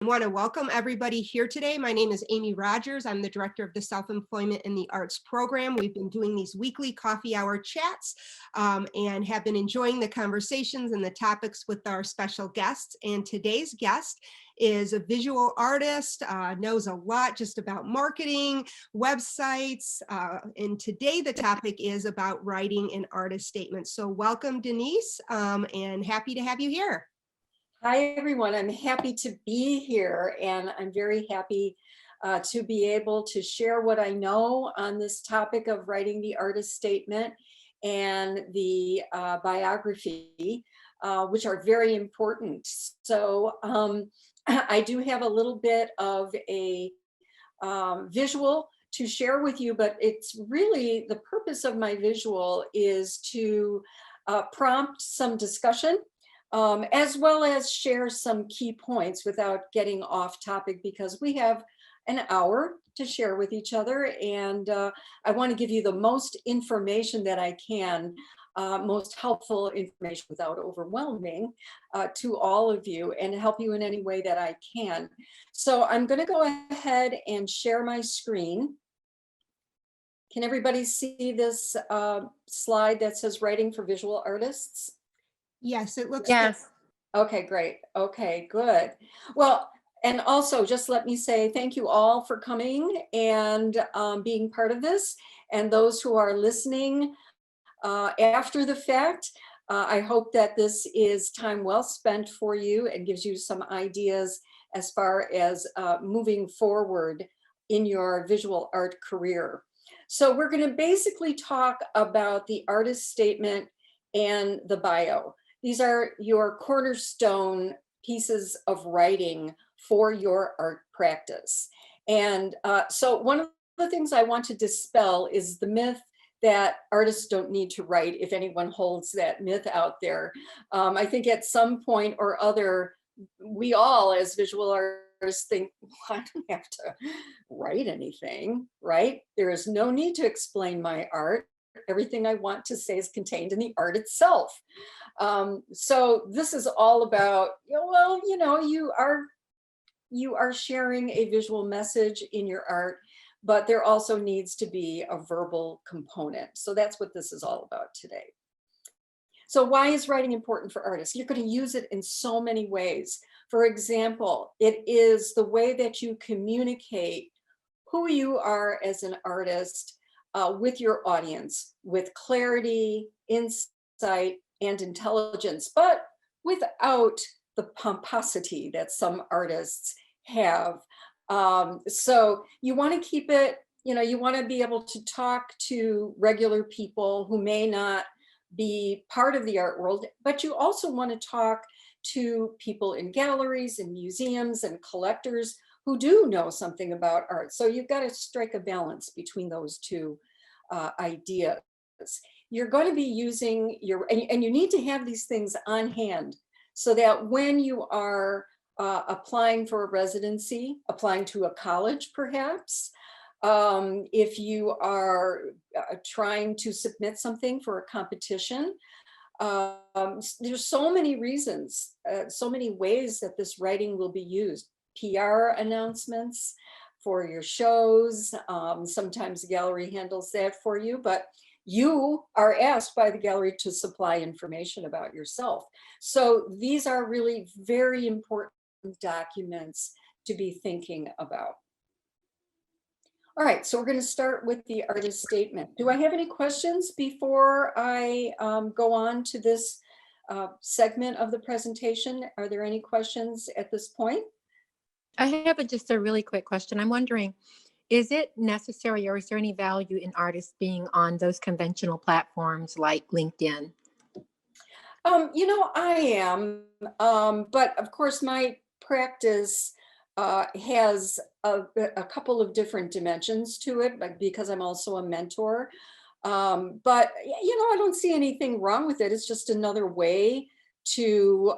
want to welcome everybody here today. My name is Amy Rogers. I'm the director of the Self-Employment in the Arts program. We've been doing these weekly coffee hour chats and have been enjoying the conversations and the topics with our special guests. And today's guest is a visual artist, knows a lot just about marketing, websites, and today the topic is about writing an artist statement. So welcome, Denise, and happy to have you here. Hi, everyone. I'm happy to be here, and I'm very happy to be able to share what I know on this topic of writing the artist statement and the biography, which are very important. So I do have a little bit of a visual to share with you, but it's really the purpose of my visual is to prompt some discussion as well as share some key points without getting off topic, because we have an hour to share with each other, and I want to give you the most information that I can, most helpful information without overwhelming to all of you, and help you in any way that I can. So I'm going to go ahead and share my screen. Can everybody see this slide that says writing for visual artists? Yes, it looks yes. Good. Okay, great. Okay, good. Well, and also just let me say thank you all for coming and being part of this, and those who are listening after the fact. I hope that this is time well spent for you and gives you some ideas as far as moving forward in your visual art career. So we're going to basically talk about the artist statement and the bio. These are your cornerstone pieces of writing for your art practice. And so one of the things I want to dispel is the myth that artists don't need to write, if anyone holds that myth out there. I think at some point or other, we all as visual artists think, well, I don't have to write anything, right? There is no need to explain my art. Everything I want to say is contained in the art itself. So this is all about, well, you are sharing a visual message in your art, but there also needs to be a verbal component. So that's what this is all about today. So why is writing important for artists? You're going to use it in so many ways. For example, it is the way that you communicate who you are as an artist with your audience, with clarity, insight, and intelligence, but without the pomposity that some artists have. So you want to keep it, you want to be able to talk to regular people who may not be part of the art world, but you also want to talk to people in galleries and museums and collectors who do know something about art. So you've got to strike a balance between those two ideas. You're going to be using and you need to have these things on hand so that when you are applying for a residency, applying to a college perhaps, if you are trying to submit something for a competition, there's so many reasons, so many ways that this writing will be used. PR announcements for your shows, sometimes the gallery handles that for you, but you are asked by the gallery to supply information about yourself. So these are really very important documents to be thinking about. All right, so we're going to start with the artist statement. Do I have any questions before I go on to this segment of the presentation? Are there any questions at this point? I have just a really quick question. I'm wondering, is it necessary or is there any value in artists being on those conventional platforms like LinkedIn? I am, but of course my practice has a couple of different dimensions to it, because I'm also a mentor. But I don't see anything wrong with it. It's just another way to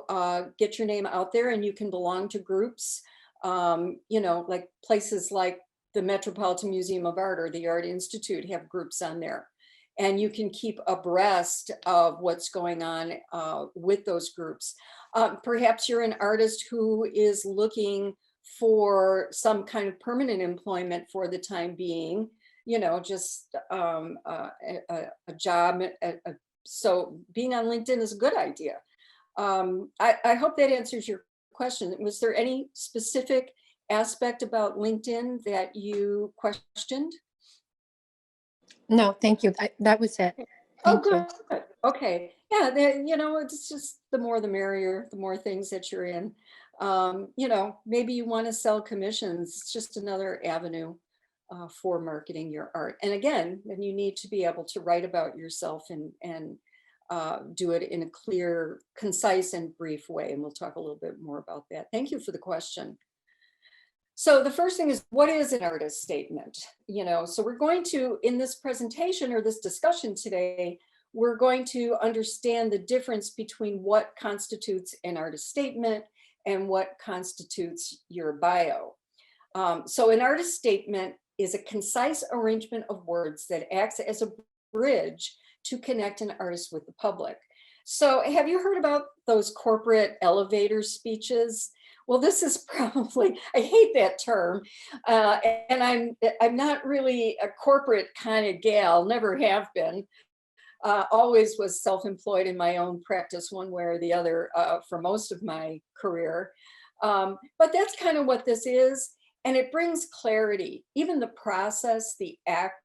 get your name out there, and you can belong to groups, like places like the Metropolitan Museum of Art or the Art Institute have groups on there. And you can keep abreast of what's going on with those groups. Perhaps you're an artist who is looking for some kind of permanent employment for the time being, just a job. So being on LinkedIn is a good idea. I hope that answers your question. Was there any specific aspect about LinkedIn that you questioned? No, thank you. That was it. Oh, Thank you. good. Okay. Yeah, it's just the more the merrier, the more things that you're in. Maybe you want to sell commissions. It's just another avenue for marketing your art. And again, then you need to be able to write about yourself and do it in a clear, concise, and brief way. And we'll talk a little bit more about that. Thank you for the question. So the first thing is, what is an artist statement? So we're going to, in this presentation or this discussion today, we're going to understand the difference between what constitutes an artist statement and what constitutes your bio. So an artist statement is a concise arrangement of words that acts as a bridge to connect an artist with the public. So have you heard about those corporate elevator speeches? Well, this is probably, I hate that term, and I'm not really a corporate kind of gal, never have been. Always was self-employed in my own practice one way or the other for most of my career. But that's kind of what this is. And it brings clarity. Even the process, the act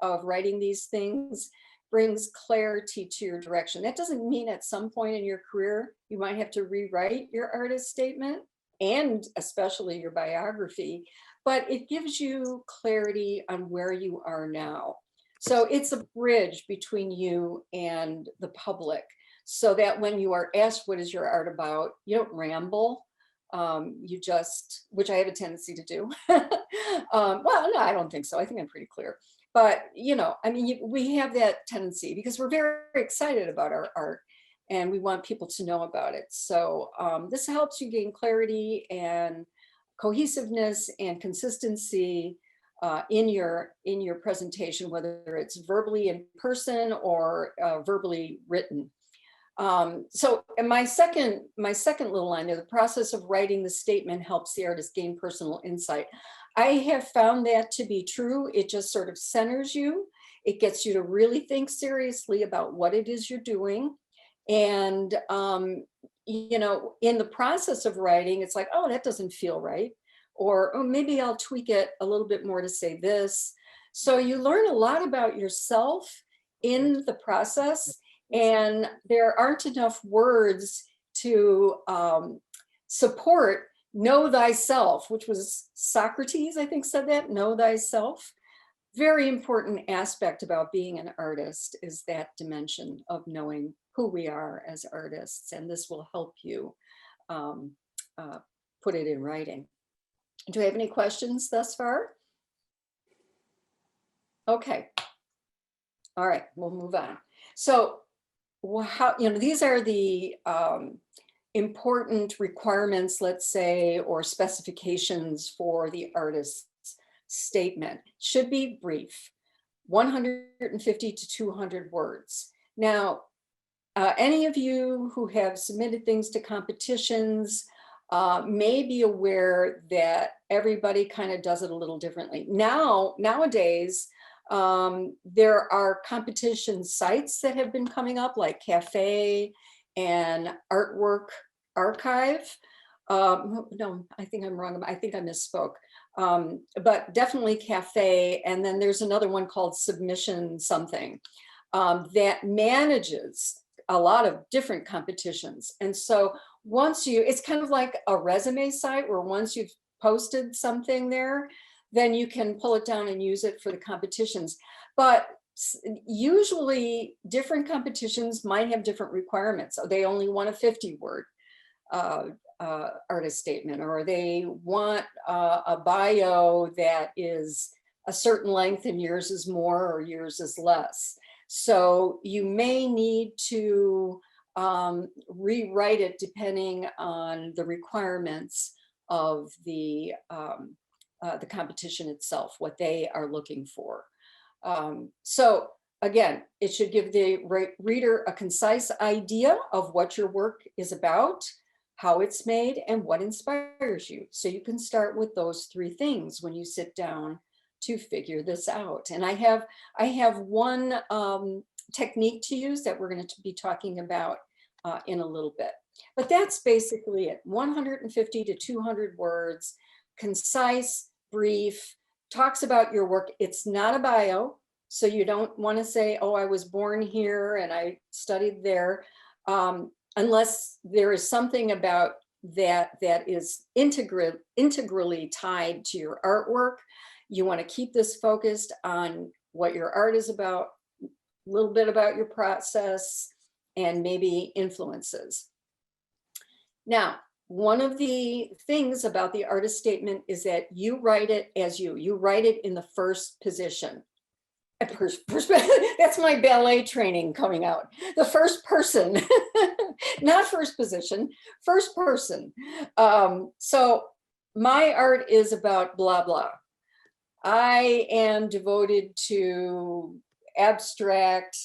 of writing these things brings clarity to your direction. That doesn't mean at some point in your career, you might have to rewrite your artist statement and especially your biography, but it gives you clarity on where you are now. So it's a bridge between you and the public, so that when you are asked, what is your art about? You don't ramble. You just, which I have a tendency to do. Well, no, I don't think so. I think I'm pretty clear. But, we have that tendency because we're very excited about our art and we want people to know about it. So this helps you gain clarity and cohesiveness and consistency in your presentation, whether it's verbally in person or verbally written. So and my second little line there, the process of writing the statement helps the artist gain personal insight. I have found that to be true. It just sort of centers you. It gets you to really think seriously about what it is you're doing. And, in the process of writing, it's like, oh, that doesn't feel right. Or, oh, maybe I'll tweak it a little bit more to say this. So you learn a lot about yourself in the process. And there aren't enough words to support know thyself, which was Socrates, I think, said that, know thyself. Very important aspect about being an artist is that dimension of knowing who we are as artists. And this will help you put it in writing. Do you have any questions thus far? Okay. All right, we'll move on. So how, these are the important requirements, let's say, or specifications for the artist's statement. Should be brief, 150 to 200 words. Now, any of you who have submitted things to competitions may be aware that everybody kind of does it a little differently. Nowadays, there are competition sites that have been coming up, like Cafe and Artwork Archive. No, I think I'm wrong. I think I misspoke. But definitely Cafe. And then there's another one called Submission something that manages a lot of different competitions. And so it's kind of like a resume site where once you've posted something there, then you can pull it down and use it for the competitions. But usually different competitions might have different requirements. So they only want a 50-word artist statement, or they want a bio that is a certain length and yours is more or yours is less. So you may need to rewrite it depending on the requirements of the competition itself, what they are looking for. So again, it should give the reader a concise idea of what your work is about. how it's made, and what inspires you. So you can start with those three things when you sit down to figure this out. And I have one technique to use that we're going to be talking about in a little bit. But that's basically it. 150 to 200 words, concise, brief, talks about your work. It's not a bio, so you don't want to say, oh, I was born here and I studied there, unless there is something about that that is integrally tied to your artwork. You want to keep this focused on what your art is about, a little bit about your process, and maybe influences. Now, one of the things about the artist statement is that you write it as you write it in the first position. That's my ballet training coming out. The first person, not first position, first person. So my art is about blah, blah. I am devoted to abstract,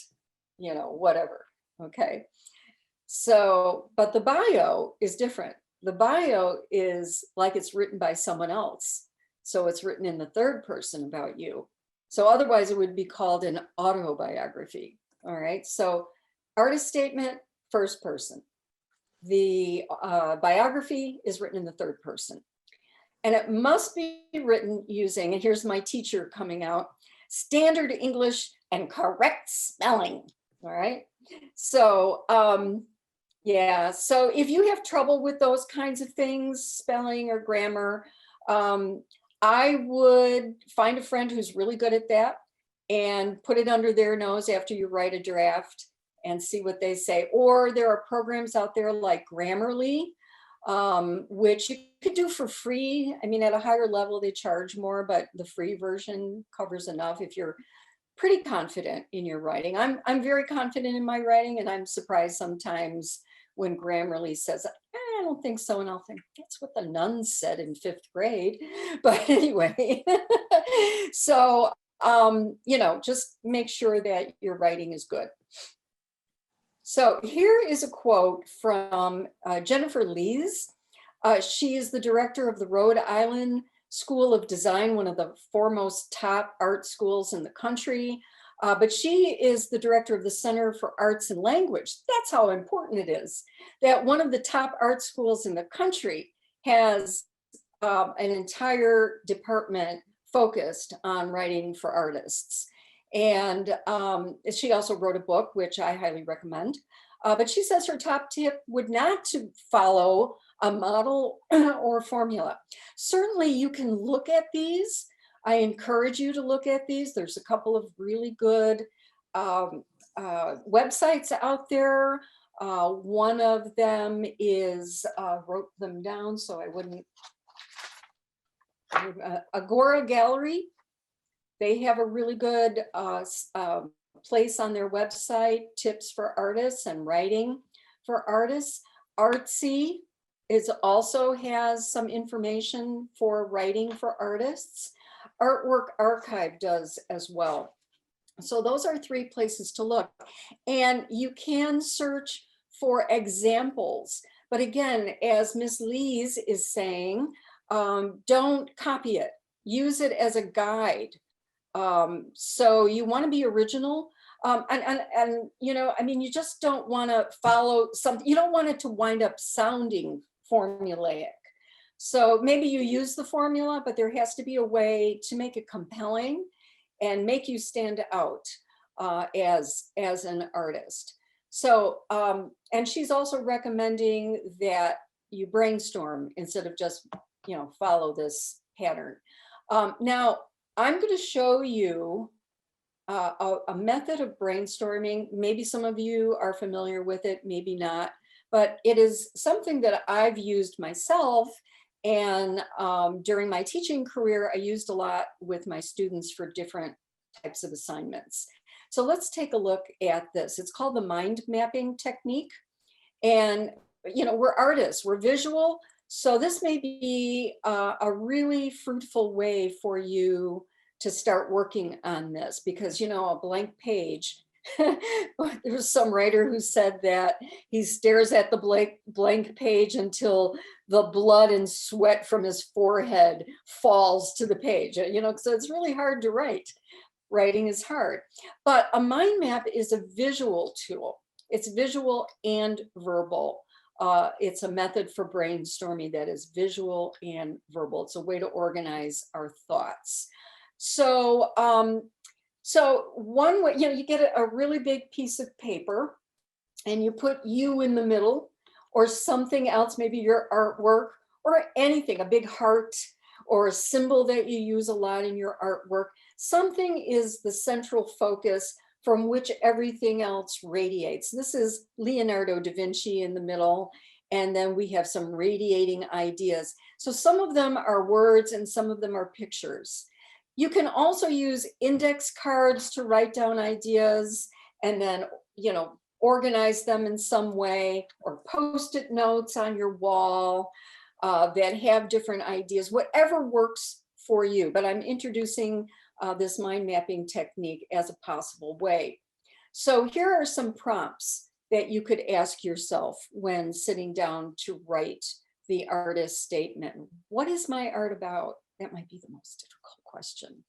whatever, okay? So, but the bio is different. The bio is like it's written by someone else. So it's written in the third person about you. So otherwise it would be called an autobiography, all right? So artist statement, first person. The biography is written in the third person. And it must be written using, and here's my teacher coming out, standard English and correct spelling, all right? So, yeah, so if you have trouble with those kinds of things, spelling or grammar, I would find a friend who's really good at that and put it under their nose after you write a draft and see what they say. Or there are programs out there like Grammarly, which you could do for free. I mean, at a higher level, they charge more, but the free version covers enough if you're pretty confident in your writing. I'm very confident in my writing, and I'm surprised sometimes when Grammarly says, I don't think so, and I'll think, that's what the nuns said in 5th grade. But anyway, so, just make sure that your writing is good. So here is a quote from Jennifer Lees. She is the director of the Rhode Island School of Design, one of the foremost top art schools in the country. But she is the director of the Center for Arts and Language. That's how important it is that one of the top art schools in the country has an entire department focused on writing for artists. And she also wrote a book, which I highly recommend. But she says her top tip would not to follow a model or formula. Certainly you can look at these. I encourage you to look at these. There's a couple of really good websites out there. One of them is, wrote them down so I wouldn't, Agora Gallery. They have a really good place on their website, tips for artists and writing for artists. Artsy also has some information for writing for artists. Artwork Archive does as well. So those are 3 places to look. And you can search for examples. But again, as Ms. Lees is saying, don't copy it. Use it as a guide. So you want to be original. And you just don't want to follow something. You don't want it to wind up sounding formulaic. So maybe you use the formula, but there has to be a way to make it compelling and make you stand out as an artist. So, and she's also recommending that you brainstorm instead of just, follow this pattern. Now, I'm going to show you a method of brainstorming. Maybe some of you are familiar with it, maybe not, but it is something that I've used myself. And during my teaching career, I used a lot with my students for different types of assignments. So let's take a look at this. It's called the mind mapping technique. And, we're artists, we're visual. So this may be a really fruitful way for you to start working on this because, a blank page There was some writer who said that he stares at the blank page until the blood and sweat from his forehead falls to the page. So it's really hard to write. Writing is hard. But a mind map is a visual tool. It's visual and verbal. It's a method for brainstorming that is visual and verbal. It's a way to organize our thoughts. So, one way, you get a really big piece of paper and you put you in the middle or something else, maybe your artwork or anything, a big heart or a symbol that you use a lot in your artwork. Something is the central focus from which everything else radiates. This is Leonardo da Vinci in the middle, and then we have some radiating ideas. So some of them are words and some of them are pictures. You can also use index cards to write down ideas and then, organize them in some way, or Post-it notes on your wall that have different ideas, whatever works for you. But I'm introducing this mind mapping technique as a possible way. So here are some prompts that you could ask yourself when sitting down to write the artist statement. What is my art about? That might be the most difficult question.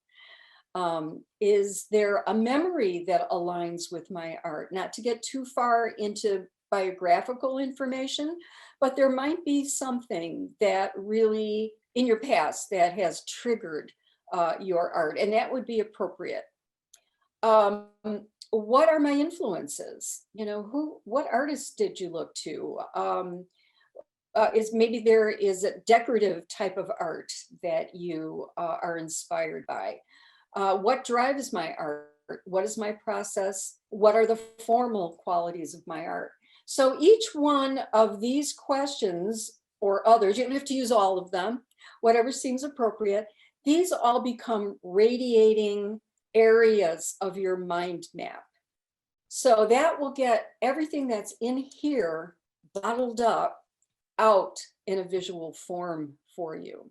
Is there a memory that aligns with my art? Not to get too far into biographical information, but there might be something that really in your past that has triggered your art, and that would be appropriate. What are my influences? What artists did you look to? Maybe there is a decorative type of art that you are inspired by. What drives my art? What is my process? What are the formal qualities of my art? So each one of these questions or others, you don't have to use all of them, whatever seems appropriate, these all become radiating areas of your mind map. So that will get everything that's in here bottled up out in a visual form for you.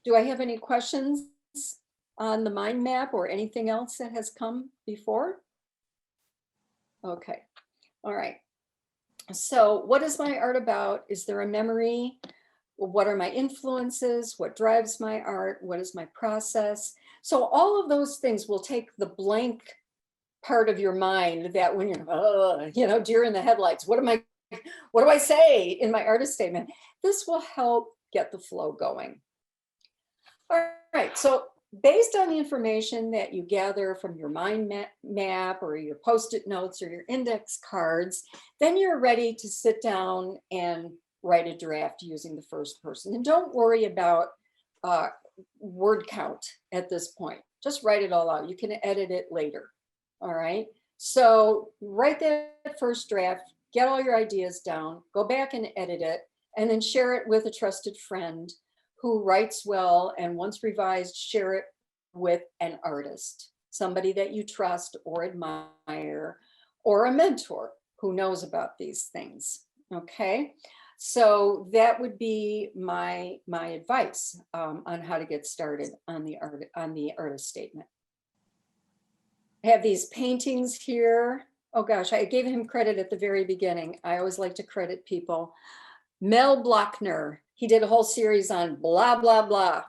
Do I have any questions on the mind map or anything else that has come before? Okay, all right. So what is my art about? Is there a memory? What are my influences? What drives my art? What is my process? So all of those things will take the blank part of your mind that when you're, deer in the headlights, what do I say in my artist statement? This will help get the flow going. All right, so based on the information that you gather from your mind map or your Post-it notes or your index cards, then you're ready to sit down and write a draft using the first person. And don't worry about word count at this point. Just write it all out. You can edit it later. All right. So write that first draft, get all your ideas down, go back and edit it, and then share it with a trusted friend who writes well, and once revised, share it with an artist, somebody that you trust or admire, or a mentor who knows about these things. Okay. So that would be my advice on how to get started on the artist statement. I have these paintings here. Oh gosh, I gave him credit at the very beginning. I always like to credit people. Mel Blockner, he did a whole series on blah, blah, blah.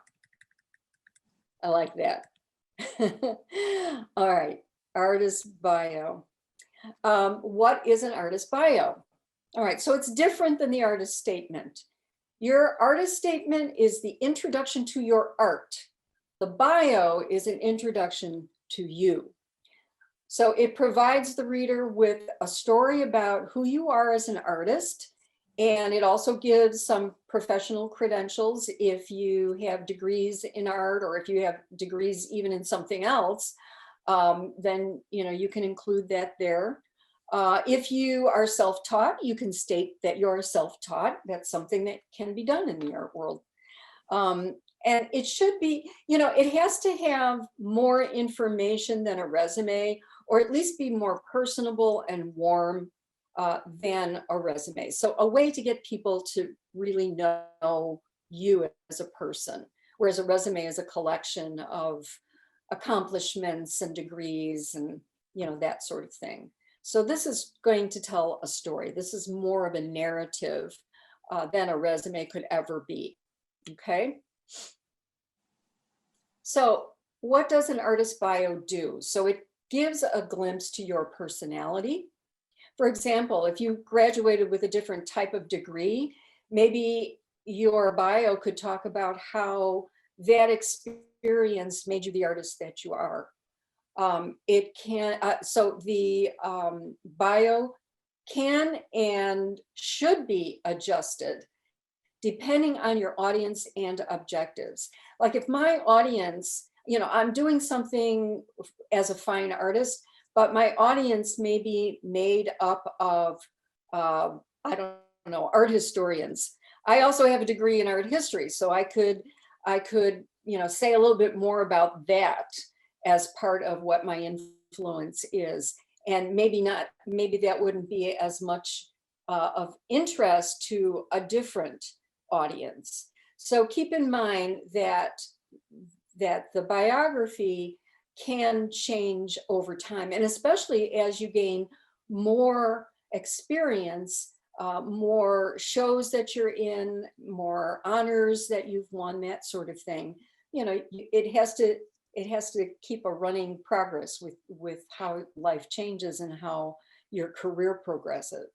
I like that. All right, artist bio. What is an artist bio? All right, so it's different than the artist statement. Your artist statement is the introduction to your art. The bio is an introduction to you. So it provides the reader with a story about who you are as an artist, and it also gives some professional credentials if you have degrees in art, or if you have degrees even in something else, then you can include that there. If you are self-taught, you can state that you're self-taught. That's something that can be done in the art world. And it should be, it has to have more information than a resume, or at least be more personable and warm than a resume. So a way to get people to really know you as a person, whereas a resume is a collection of accomplishments and degrees and that sort of thing. So this is going to tell a story. This is more of a narrative than a resume could ever be. Okay. So what does an artist bio do? So it gives a glimpse to your personality. For example, if you graduated with a different type of degree, maybe your bio could talk about how that experience made you the artist that you are. It can, so the bio can and should be adjusted depending on your audience and objectives. Like if my audience, I'm doing something as a fine artist, but my audience may be made up of, I don't know, art historians. I also have a degree in art history, so I could, say a little bit more about that as part of what my influence is. And maybe that wouldn't be as much of interest to a different audience. So keep in mind that the biography can change over time, and especially as you gain more experience, more shows that you're in, more honors that you've won, that sort of thing. It has to keep a running progress with how life changes and how your career progresses.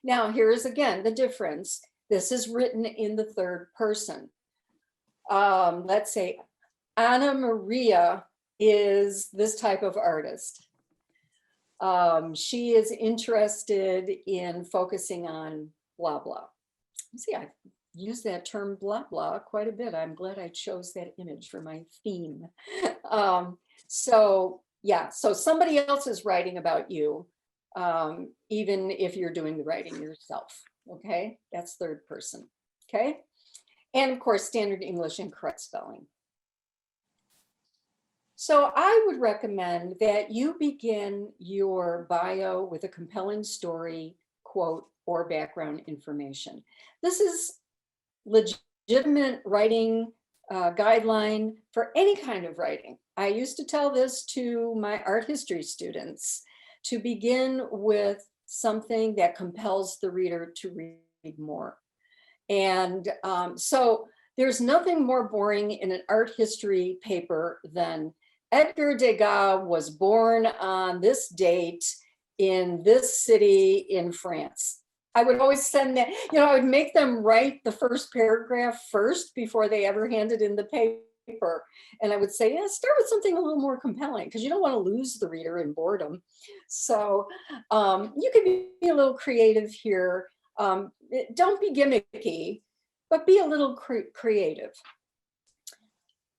Now, here is again the difference. This is written in the third person. Let's say Anna Maria is this type of artist. She is interested in focusing on blah, blah. See, I've used that term blah, blah quite a bit. I'm glad I chose that image for my theme. So somebody else is writing about you, even if you're doing the writing yourself. Okay, that's third person. Okay, and of course, standard English and correct spelling. So I would recommend that you begin your bio with a compelling story, quote, or background information. This is legitimate writing guideline for any kind of writing. I used to tell this to my art history students, to begin with something that compels the reader to read more. And so there's nothing more boring in an art history paper than Edgar Degas was born on this date in this city in France. I would always send that, I would make them write the first paragraph first before they ever handed in the paper. And I would say, yeah, start with something a little more compelling, because you don't want to lose the reader in boredom. So you could be a little creative here. Don't be gimmicky, but be a little creative.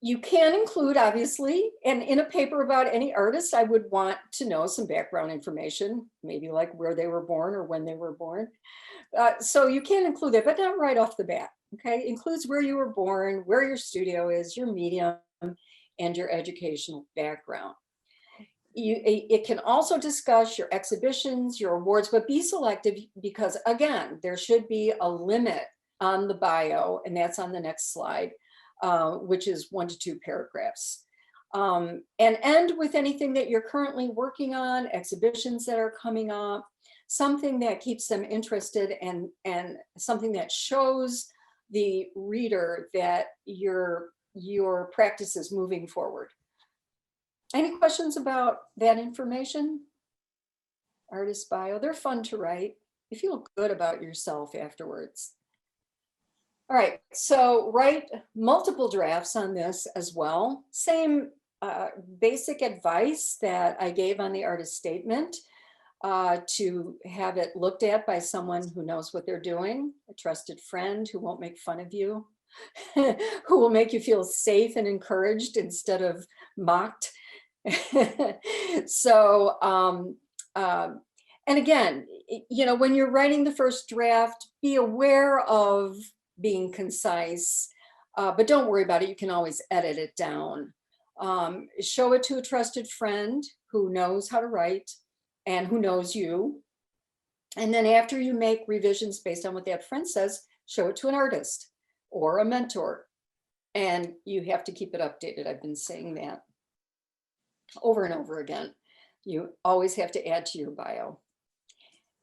You can include, obviously, and in a paper about any artist, I would want to know some background information, maybe like where they were born or when they were born. So you can include that, but not right off the bat. Okay, includes where you were born, where your studio is, your medium, and your educational background. It can also discuss your exhibitions, your awards, but be selective because, again, there should be a limit on the bio, and that's on the next slide, which is 1 to 2 paragraphs. And end with anything that you're currently working on, exhibitions that are coming up, something that keeps them interested, and something that shows the reader that your practice is moving forward. Any questions about that information? Artist bio, they're fun to write. You feel good about yourself afterwards. All right, so write multiple drafts on this as well. Same basic advice that I gave on the artist statement, to have it looked at by someone who knows what they're doing, a trusted friend who won't make fun of you, who will make you feel safe and encouraged instead of mocked. So, and again, when you're writing the first draft, be aware of being concise, but don't worry about it. You can always edit it down. Show it to a trusted friend who knows how to write and who knows you. And then after you make revisions based on what that friend says, show it to an artist or a mentor. And you have to keep it updated. I've been saying that over and over again. You always have to add to your bio.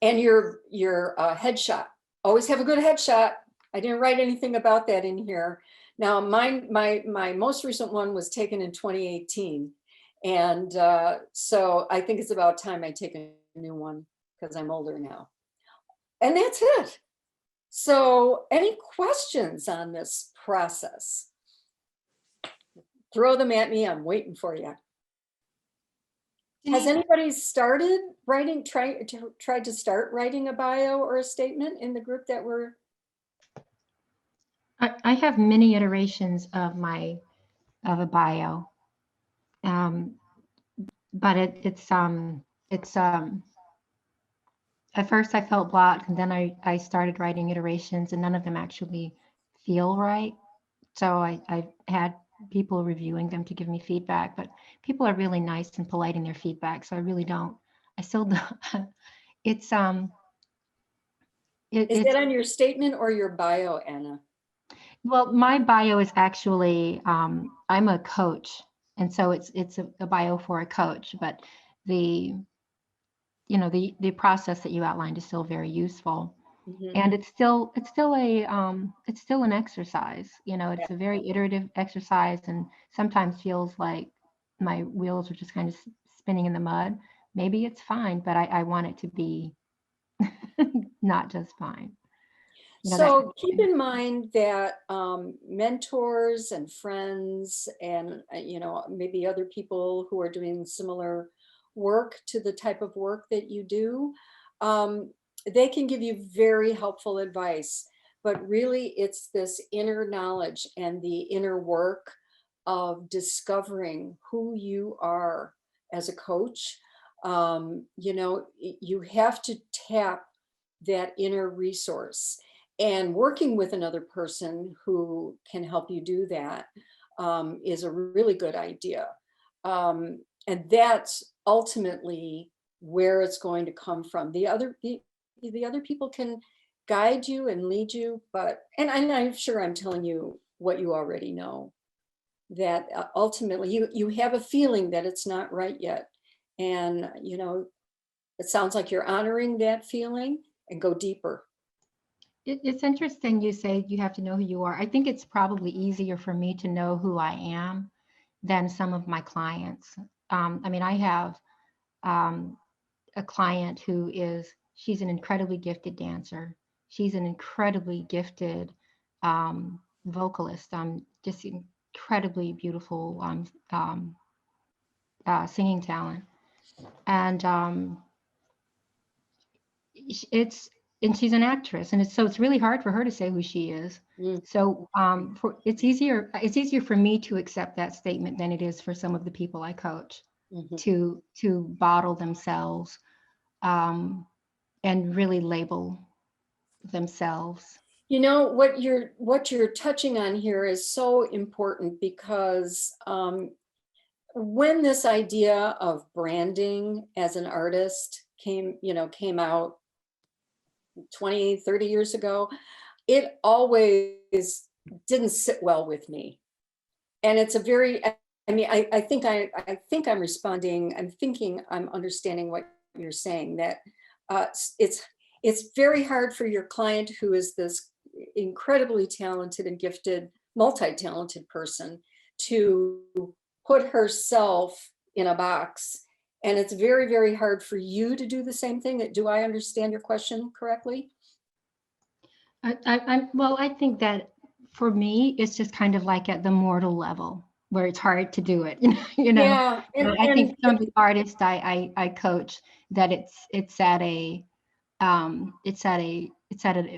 And your headshot. Always have a good headshot. I didn't write anything about that in here. Now, my most recent one was taken in 2018. And so I think it's about time I take a new one because I'm older now. And that's it. So any questions on this process? Throw them at me. I'm waiting for you. Has Denise, anybody started writing, tried to start writing a bio or a statement in the group that we're? I have many iterations of a bio, but it's at first I felt blocked, and then I started writing iterations, and none of them actually feel right. So I've had people reviewing them to give me feedback, but people are really nice and polite in their feedback. So I really don't. I still don't. It's Is it's that on your statement or your bio, Anna? well, my bio is actually I'm a coach, and so it's a bio for a coach, but the the process that you outlined is still very useful. Mhm. And it's still an exercise. It's a very iterative exercise, and sometimes feels like my wheels are just kind of spinning in the mud. Maybe it's fine, but I want it to be not just fine. That kind So of keep thing. in mind that mentors and friends and, maybe other people who are doing similar work to the type of work that you do, um, they can give you very helpful advice. But really, it's this inner knowledge and the inner work of discovering who you are as a coach. You have to tap that inner resource, and working with another person who can help you do that is a really good idea. And that's ultimately where it's going to come from. The other people can guide you and lead you, but I'm sure I'm telling you what you already know, that ultimately you have a feeling that it's not right yet. And it sounds like you're honoring that feeling and go deeper. It's interesting you say you have to know who you are. I think it's probably easier for me to know who I am than some of my clients. I mean, I have um, a client she's an incredibly gifted dancer. She's an incredibly gifted vocalist, just incredibly beautiful singing talent. And it's and she's an actress, and it's really hard for her to say who she is. Mm, So it's easier for me to accept that statement than it is for some of the people I coach mhm. to bottle themselves um, and really label themselves. What you're touching on here is so important because when this idea of branding as an artist came out 20, 30 years ago, it always didn't sit well with me. And it's a very, I mean, I think I'm responding, I'm thinking I'm understanding what you're saying, that it's very hard for your client, who is this incredibly talented and gifted, multi-talented person, to put herself in a box. And it's very, very hard for you to do the same thing. Do I understand your question correctly? Well, I think that for me, it's just kind of like at the mortal level where it's hard to do it. You know. Yeah, But I think some of the artists I coach, that it's at a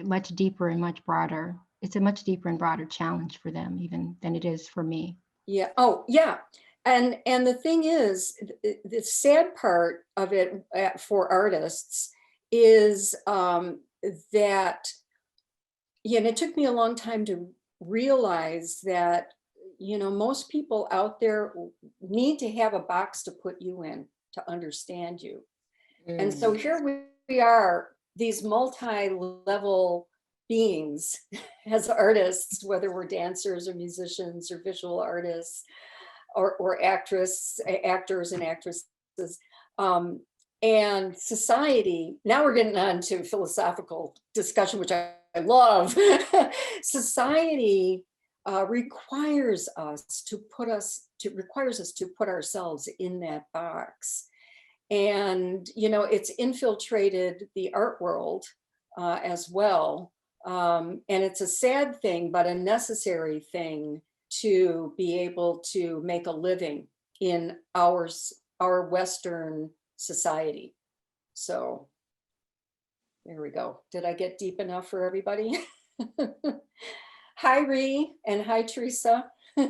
much deeper and much broader. It's a much deeper and broader challenge for them even than it is for me. yeah. Oh, yeah. And the thing is, the sad part of it for artists is that, yeah, and it took me a long time to realize that, most people out there need to have a box to put you in to understand you. And so Mm. here we are, these multi-level beings as artists, whether we're dancers or musicians or visual artists or actors and actresses. And society, now we're getting on to philosophical discussion, which I love. Society requires us to put ourselves in that box. And, it's infiltrated the art world as well. And it's a sad thing, but a necessary thing to be able to make a living in our Western society. So there we go. Did I get deep enough for everybody? Hi, Ree, and hi, Teresa. Do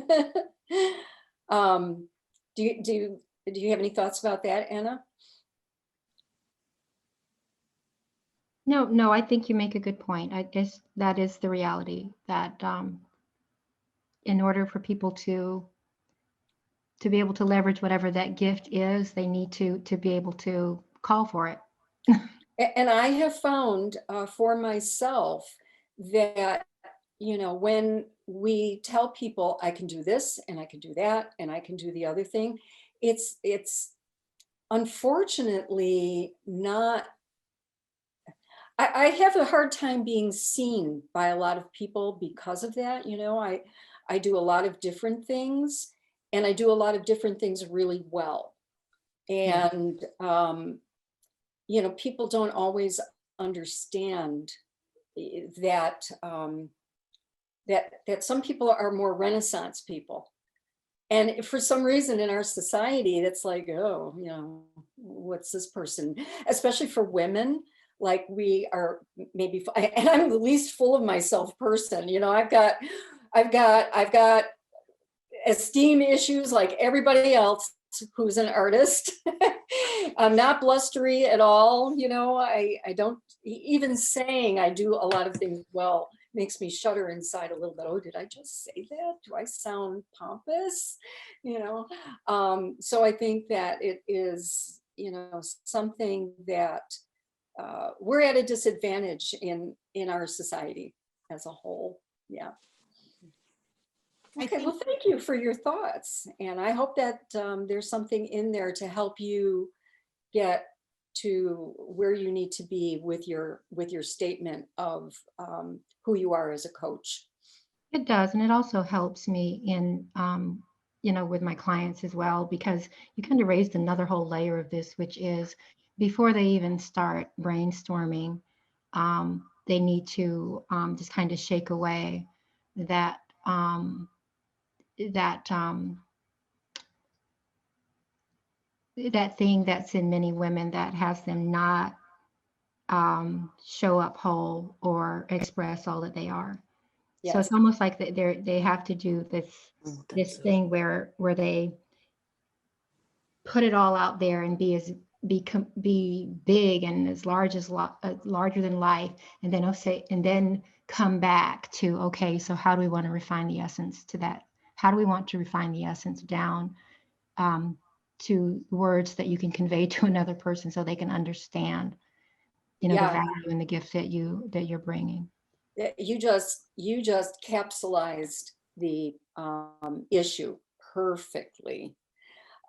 you have any thoughts about that, Anna? No, I think you make a good point. I guess that is the reality, that in order for people to be able to leverage whatever that gift is, they need to be able to call for it. And I have found for myself that, when we tell people I can do this and I can do that and I can do the other thing, it's unfortunately not. I have a hard time being seen by a lot of people because of that. I do a lot of different things, and I do a lot of different things really well. And, people don't always understand that, that some people are more Renaissance people. And for some reason in our society, it's like, oh, what's this person? Especially for women, like we are maybe, and I'm the least full of myself person. I've got esteem issues like everybody else who's an artist. I'm not blustery at all. I don't, even saying I do a lot of things well makes me shudder inside a little bit. Oh, did I just say that? Do I sound pompous? So I think that it is, something that we're at a disadvantage in our society as a whole. Yeah. Okay, well, thank you for your thoughts. And I hope that there's something in there to help you get to where you need to be with your statement of who you are as a coach. It does, and it also helps me in, with my clients as well, because you kind of raised another whole layer of this, which is before they even start brainstorming, they need to just kind of shake away that that that thing that's in many women that has them not show up whole or express all that they are. Yes. So it's almost like they have to do this thing where they put it all out there and be big and as larger than life, and then come back to, okay, so how do we want to refine the essence to that? How do we want to refine the essence down to words that you can convey to another person so they can understand, the value and the gift that you're bringing. You just capsulized the issue perfectly.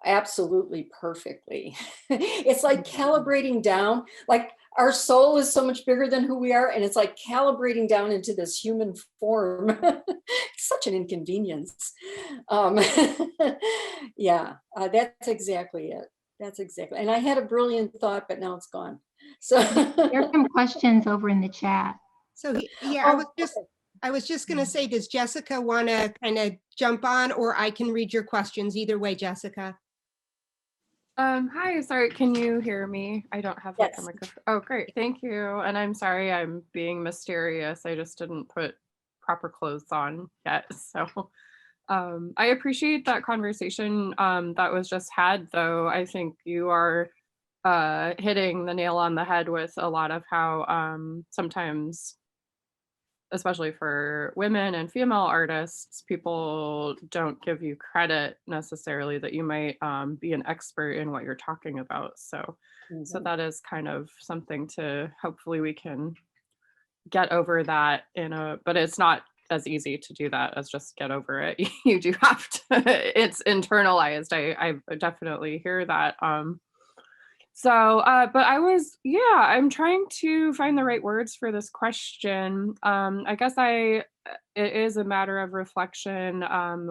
Absolutely perfectly. It's like calibrating down, like our soul is so much bigger than who we are, and it's like calibrating down into this human form. It's such an inconvenience. Yeah, that's exactly it. That's exactly. And I had a brilliant thought, but now it's gone. So There's some questions over in the chat. So yeah, I was just going to say, does Jessica want to kind of jump on, or I can read your questions? Either way, Jessica. Hi, sorry, can you hear me? I don't have like Yes. a microphone. Oh, great, thank you. And I'm sorry I'm being mysterious. I just didn't put proper clothes on yet. So I appreciate that conversation that was just had, though. I think you are hitting the nail on the head with a lot of how sometimes, especially for women and female artists, people don't give you credit necessarily that you might be an expert in what you're talking about. So that is kind of something to, hopefully we can get over that but it's not as easy to do that as just get over it. You do have to, it's internalized. I definitely hear that. But I'm trying to find the right words for this question. I guess it is a matter of reflection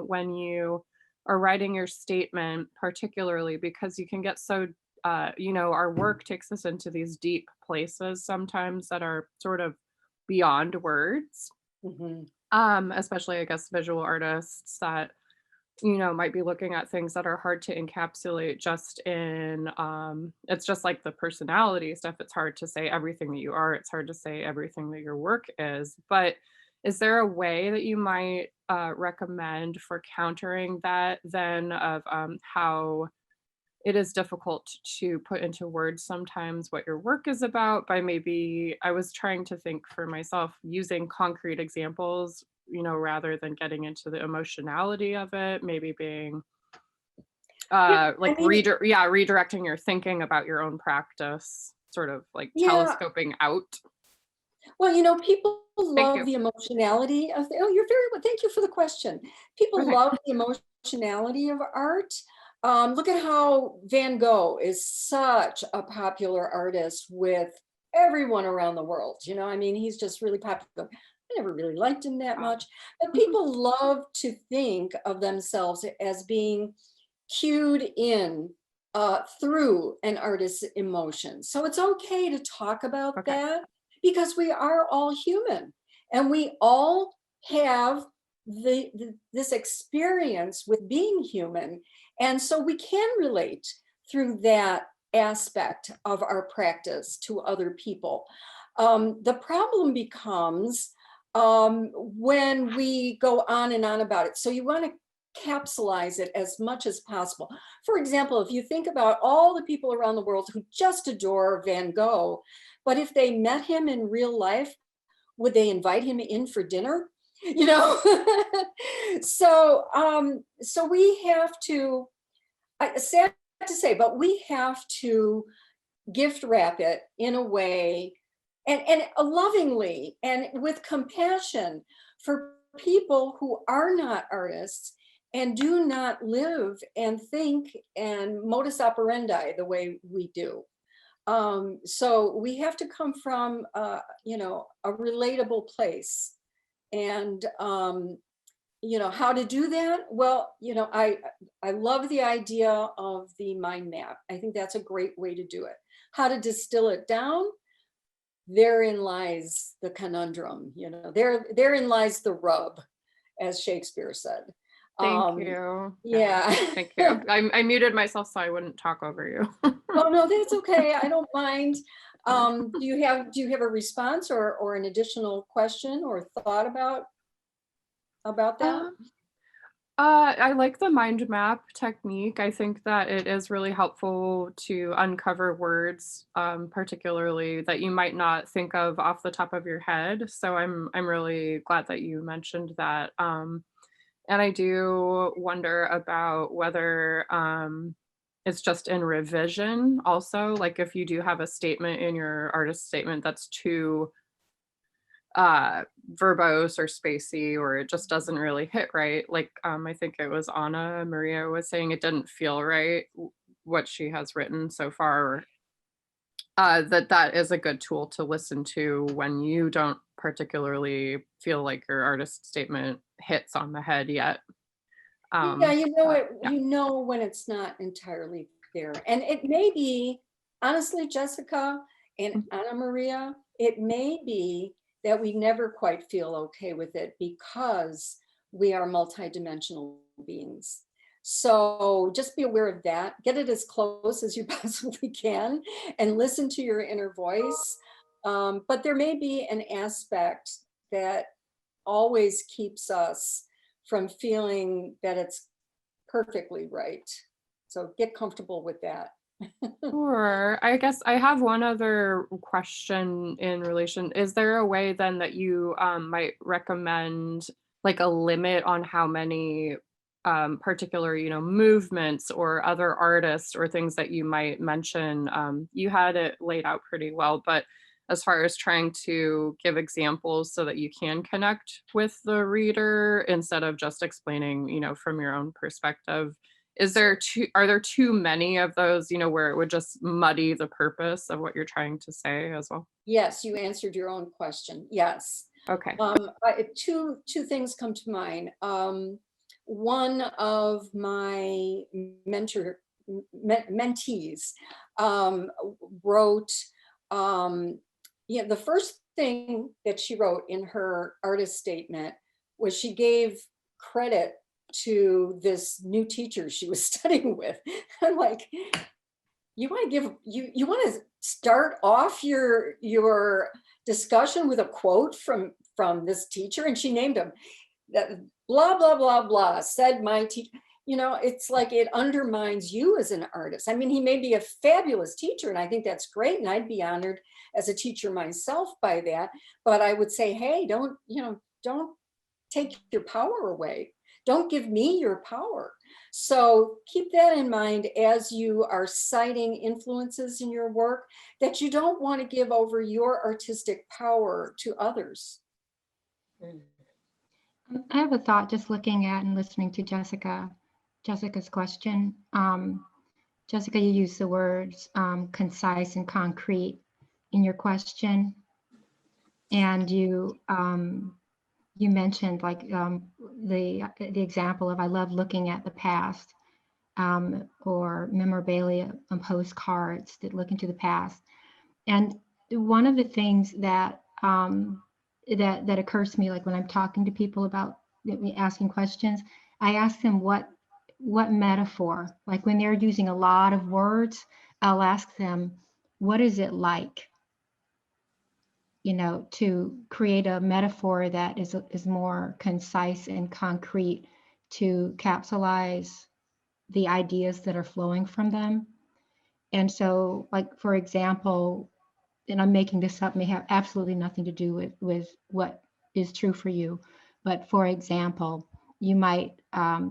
when you are writing your statement, particularly because you can get so, our work takes us into these deep places sometimes that are sort of beyond words. Mhm. Especially, I guess, visual artists that might be looking at things that are hard to encapsulate just in it's just like the personality stuff. It's hard to say everything that you are. It's hard to say everything that your work is. But is there a way that you might recommend for countering that then of how it is difficult to put into words sometimes what your work is about by maybe I was trying to think for myself using concrete examples, rather than getting into the emotionality of it, maybe being Yeah, I like mean, redirecting your thinking about your own practice, sort of like yeah. telescoping out. Well, people Thank love you. the emotionality of the, oh, you're very well. Thank you for the question. Oh, People thanks. love the emotionality of art. Look at how Van Gogh is such a popular artist with everyone around the world. I mean, he's just really popular. I never really liked him that Wow. much, but people love to think of themselves as being cued in through an artist's emotion. So it's okay to talk about Okay. that because we are all human and we all have this experience with being human. And so we can relate through that aspect of our practice to other people. The problem becomes when we go on and on about it. So you want to capsulize it as much as possible. For example, if you think about all the people around the world who just adore Van Gogh, but if they met him in real life, would they invite him in for dinner? So we have to, sad to say, but we have to gift wrap it in a way and lovingly and with compassion for people who are not artists and do not live and think and modus operandi the way we do. So we have to come from, a relatable place. And, how to do that? Well, I love the idea of the mind map. I think that's a great way to do it. How to distill it down? Therein lies the conundrum, therein lies the rub, as Shakespeare said. Thank Um, you. Yeah. yeah. Thank you. I muted myself so I wouldn't talk over you. Oh no, that's okay. I don't mind. Do you have a response or an additional question or thought about that? Um, I like the mind map technique. I think that it is really helpful to uncover words, particularly that you might not think of off the top of your head. So I'm really glad that you mentioned that. And I do wonder about whether it's just in revision also, like if you do have a statement in your artist statement that's too verbose or spacey or it just doesn't really hit right. Like I think it was Anna Maria was saying it didn't feel right what she has written so far. That is a good tool to listen to when you don't particularly feel like your artist statement hits on the head yet. Yeah, But yeah. when it's not entirely there. And it may be, honestly, Jessica and Anna Maria, it may be that we never quite feel okay with it because we are multidimensional beings. So just be aware of that. Get it as close as you possibly can and listen to your inner voice. But there may be an aspect that always keeps us from feeling that it's perfectly right. So get comfortable with that. Sure. I guess I have one other question in relation. Is there a way then that you might recommend like a limit on how many particular, movements or other artists or things that you might mention? You had it laid out pretty well, but as far as trying to give examples so that you can connect with the reader instead of just explaining, from your own perspective, are there too many of those, where it would just muddy the purpose of what you're trying to say as well? Yes, you answered your own question. Yes. Okay. Two things come to mind. One of my mentees wrote, the first thing that she wrote in her artist statement was she gave credit to this new teacher she was studying with. I'm like, you want to you want to start off your discussion with a quote from this teacher, and she named him. That blah blah blah blah said my teacher. It's like it undermines you as an artist. I mean, he may be a fabulous teacher, and I think that's great, and I'd be honored as a teacher myself by that. But I would say, hey, don't take your power away. Don't give me your power. So keep that in mind as you are citing influences in your work, that you don't want to give over your artistic power to others. I have a thought just looking at and listening to Jessica's question. Jessica, you used the words concise and concrete in your question. And you mentioned like the example of I love looking at the past, or memorabilia and postcards that look into the past. And one of the things that that occurs to me, like when I'm talking to people about asking questions, I ask them what metaphor, like when they're using a lot of words, I'll ask them, what is it like? To create a metaphor that is more concise and concrete to capsulize the ideas that are flowing from them. And so, like, for example, and I'm making this up, may have absolutely nothing to do with what is true for you. But for example, you might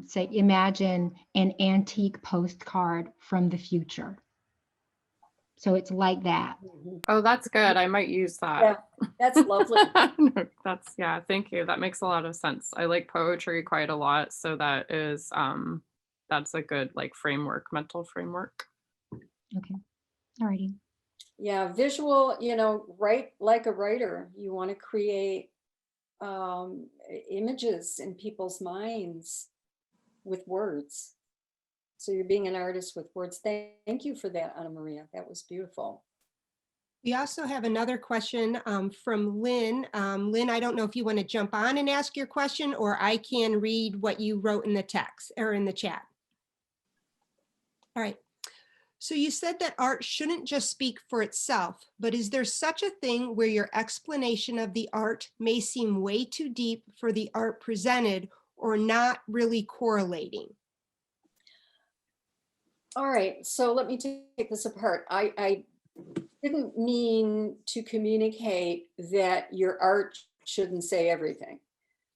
say, imagine an antique postcard from the future. So it's like that. Oh, that's good. I might use that. Yeah, that's lovely. Yeah, thank you. That makes a lot of sense. I like poetry quite a lot. So that's a good mental framework. Okay. Alrighty. Yeah, visual, write like a writer. You want to create images in people's minds with words. So you're being an artist with words. Thank you for that, Anna Maria. That was beautiful. We also have another question from Lynn. Lynn, I don't know if you want to jump on and ask your question, or I can read what you wrote in the text or in the chat. All right. So you said that art shouldn't just speak for itself, but is there such a thing where your explanation of the art may seem way too deep for the art presented or not really correlating? All right, so let me take this apart. I didn't mean to communicate that your art shouldn't say everything.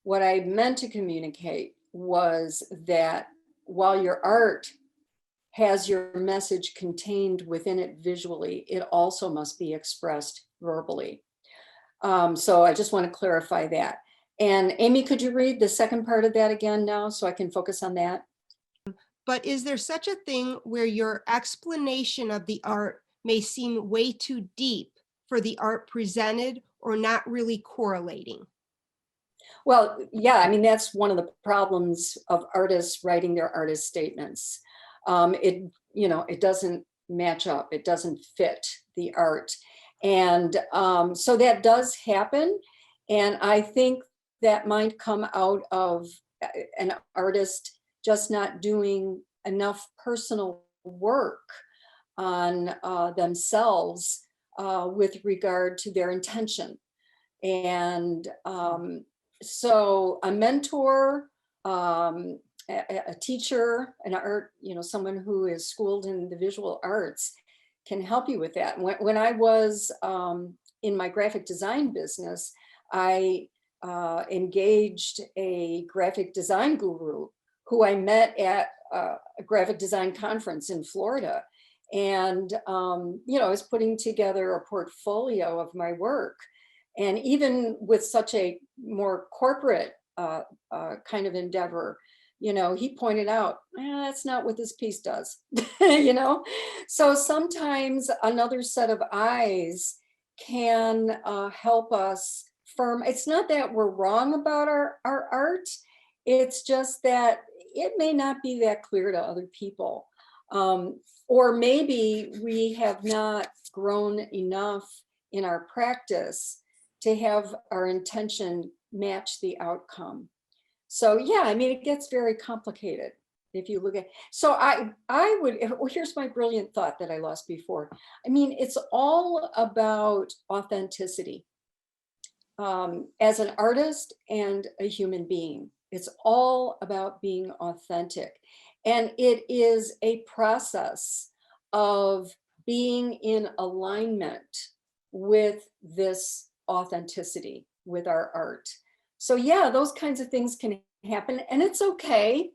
What I meant to communicate was that while your art has your message contained within it visually, it also must be expressed verbally. So I just want to clarify that. And Amy, could you read the second part of that again now so I can focus on that? But is there such a thing where your explanation of the art may seem way too deep for the art presented or not really correlating? Well, yeah, I mean, that's one of the problems of artists writing their artist statements. It doesn't match up. It doesn't fit the art. And so that does happen. And I think that might come out of an artist just not doing enough personal work on themselves with regard to their intention. And so a mentor, a teacher, an art, someone who is schooled in the visual arts can help you with that. When I was in my graphic design business, I engaged a graphic design guru who I met at a graphic design conference in Florida. And, I was putting together a portfolio of my work. And even with such a more corporate kind of endeavor, he pointed out, that's not what this piece does, you know? So sometimes another set of eyes can help us firm. It's not that we're wrong about our art. It's just that it may not be that clear to other people. Or maybe we have not grown enough in our practice to have our intention match the outcome. So yeah, I mean, it gets very complicated if you look at, so I would, well, here's my brilliant thought that I lost before. I mean, it's all about authenticity. As an artist and a human being, it's all about being authentic. And it is a process of being in alignment with this authenticity, with our art. So yeah, those kinds of things can happen, and it's okay.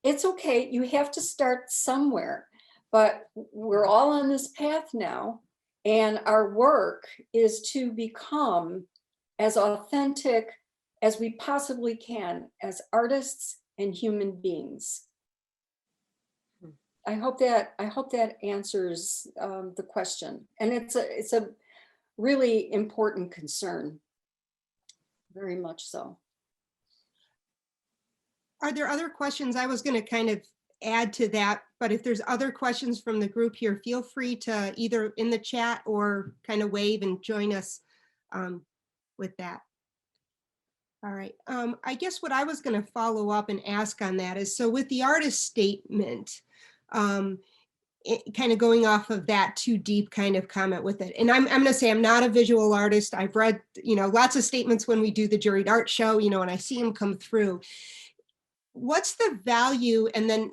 It's okay. You have to start somewhere, but we're all on this path now, and our work is to become as authentic as we possibly can as artists and human beings. I hope that answers the question, and it's a really important concern, very much so. Are there other questions? I was going to kind of add to that, but if there's other questions from the group here, feel free to either in the chat or kind of wave and join us with that. All right. I guess what I was going to follow up and ask on that is, so with the artist statement, kind of going off of that too deep kind of comment with it. And I'm going to say I'm not a visual artist. I've read, lots of statements when we do the juried art show, and I see them come through. What's the value, and then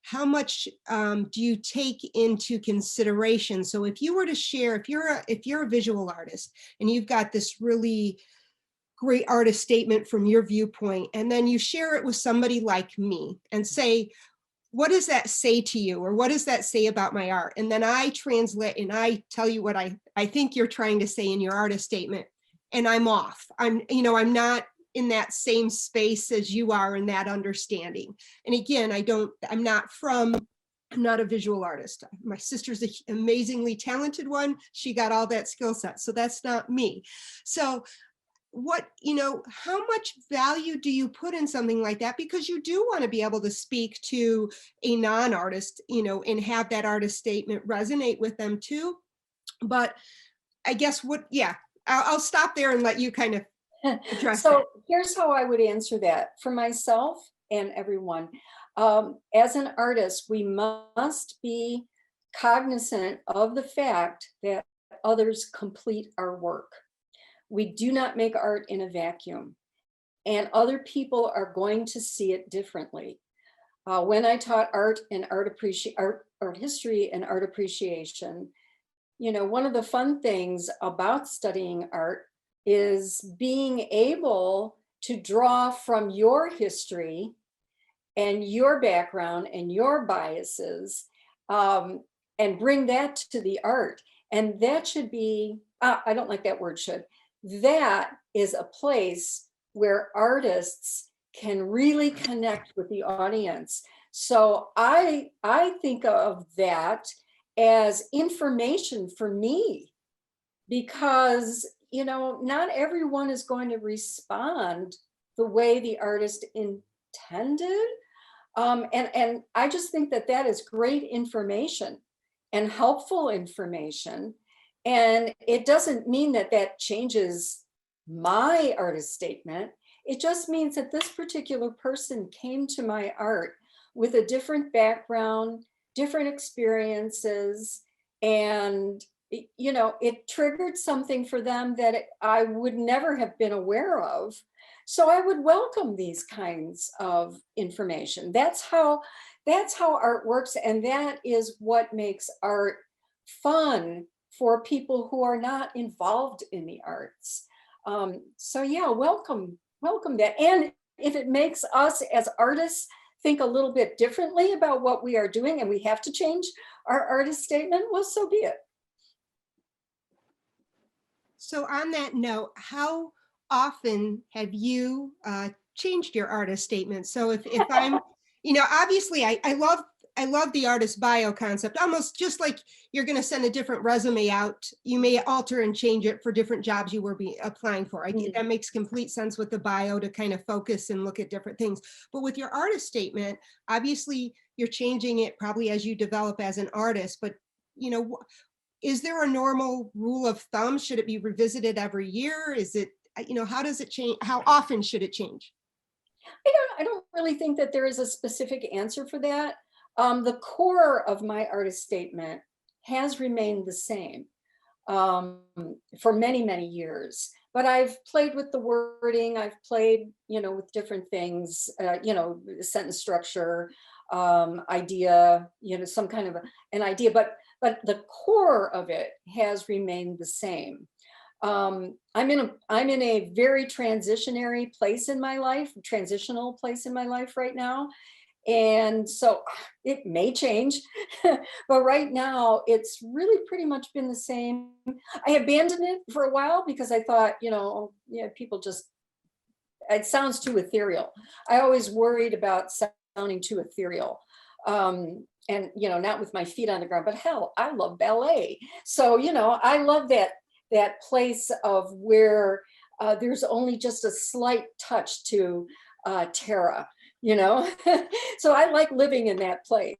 how much do you take into consideration? So if you were to share, if you're a visual artist and you've got this really great artist statement from your viewpoint, and then you share it with somebody like me and say, what does that say to you? Or what does that say about my art? And then I translate and I tell you what I think you're trying to say in your artist statement, and I'm off. I'm not in that same space as you are in that understanding. And again, I'm not a visual artist. My sister's an amazingly talented one. She got all that skill set. So that's not me. So how much value do you put in something like that? Because you do want to be able to speak to a non-artist, and have that artist statement resonate with them too. But I guess I'll stop there and let you kind of address so that. Here's how I would answer that for myself and everyone. As an artist, we must be cognizant of the fact that others complete our work. We do not make art in a vacuum, and other people are going to see it differently. When I taught art history and art appreciation, one of the fun things about studying art is being able to draw from your history and your background and your biases, and bring that to the art. And that should be, I don't like that word should, that is a place where artists can really connect with the audience. So I think of that as information for me, because not everyone is going to respond the way the artist intended. And I just think that is great information and helpful information. And it doesn't mean that changes my artist statement. It just means that this particular person came to my art with a different background, different experiences, and it triggered something for them that I would never have been aware of. So I would welcome these kinds of information. That's how art works, and that is what makes art fun for people who are not involved in the arts. So yeah, welcome that. And if it makes us as artists think a little bit differently about what we are doing, and we have to change our artist statement, well, so be it. So on that note, how often have you changed your artist statement. So if I'm, obviously I love the artist bio concept, almost just like you're going to send a different resume out. You may alter and change it for different jobs you were applying for. That makes complete sense with the bio to kind of focus and look at different things. But with your artist statement, obviously you're changing it probably as you develop as an artist, but is there a normal rule of thumb? Should it be revisited every year? Is it, how does it change? How often should it change? I don't really think that there is a specific answer for that. The core of my artist statement has remained the same for many, many years. But I've played with the wording. I've played, with different things, sentence structure, idea, some kind of an idea. But the core of it has remained the same. I'm in a very transitional place in my life right now. And so it may change, but right now it's really pretty much been the same. I abandoned it for a while because I thought, people just, it sounds too ethereal. I always worried about sounding too ethereal. And, not with my feet on the ground, but hell, I love ballet. So, I love that place of where there's only just a slight touch to terra. So I like living in that place.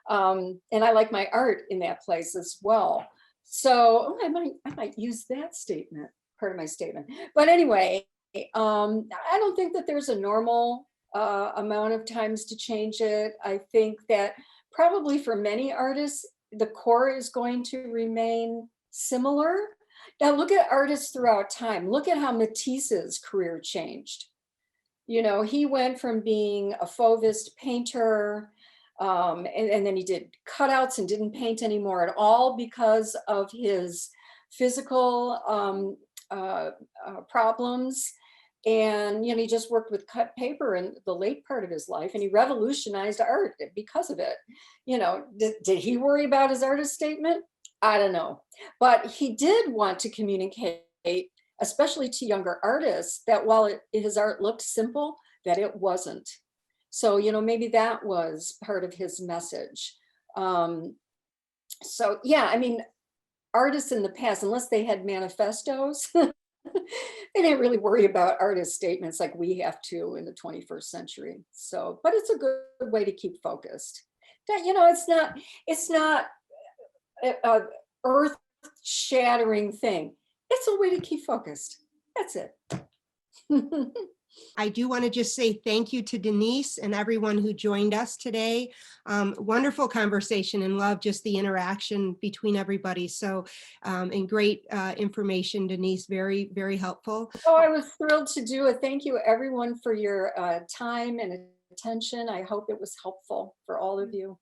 And I like my art in that place as well. So I might use that statement, part of my statement. But anyway, I don't think that there's a normal amount of times to change it. I think that probably for many artists, the core is going to remain similar. Now look at artists throughout time. Look at how Matisse's career changed. He went from being a Fauvist painter, and then he did cutouts and didn't paint anymore at all because of his physical problems. And, he just worked with cut paper in the late part of his life, and he revolutionized art because of it. Did he worry about his artist statement? I don't know. But he did want to communicate, especially to younger artists, that while his art looked simple, that it wasn't. So, maybe that was part of his message. So yeah, artists in the past, unless they had manifestos, they didn't really worry about artist statements like we have to in the 21st century. So, but it's a good way to keep focused. That, it's not a earth-shattering thing. It's a way to keep focused. That's it. I do want to just say thank you to Denise and everyone who joined us today. Wonderful conversation, and love just the interaction between everybody. So, and great information, Denise, very, very helpful. Oh, I was thrilled to do it. Thank you everyone for your time and attention. I hope it was helpful for all of you.